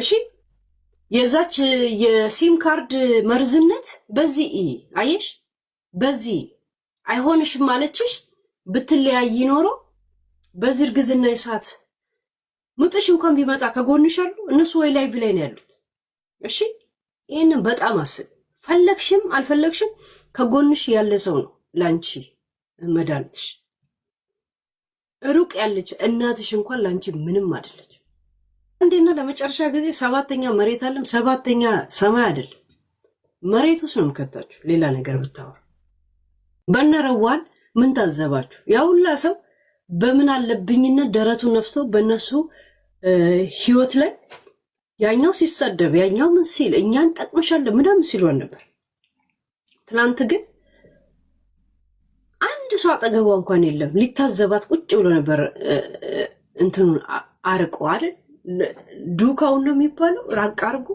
እሺ የዛች የሲም ካርድ መርዝነት በዚህ አየሽ በዚህ አይሆንሽም ማለችሽ ብትለያይ ኖሮ በዚህ እርግዝና ይሳት ምጥሽ እንኳን ቢመጣ ከጎንሽ አሉ እነሱ ወይ ላይቭ ላይ ነው ያሉት እሺ ይሄንን በጣም አስብ ፈለግሽም አልፈለግሽም ከጎንሽ ያለ ሰው ነው ላንቺ መዳንትሽ ሩቅ ያለች እናትሽ እንኳን ላንቺ ምንም አይደለች አንዴና ለመጨረሻ ጊዜ ሰባተኛ መሬት አለም ሰባተኛ ሰማይ አይደለም መሬት ውስጥ ነው የምከታችሁ ሌላ ነገር ብታወራ በነረዋን ምን ታዘባችሁ ያውላ ሰው በምን አለብኝነት ደረቱ ነፍቶ በእነሱ ህይወት ላይ ያኛው ሲሰደብ ያኛው ምን ሲል እኛን ጠቅመሻለን ምናምን ሲሏን ነበር ትናንት ግን አንድ ሰው አጠገቧ እንኳን የለም ሊታዘባት ቁጭ ብሎ ነበር እንትኑን አርቆ አይደል ዱካው ነው የሚባለው ራቅ አርጉ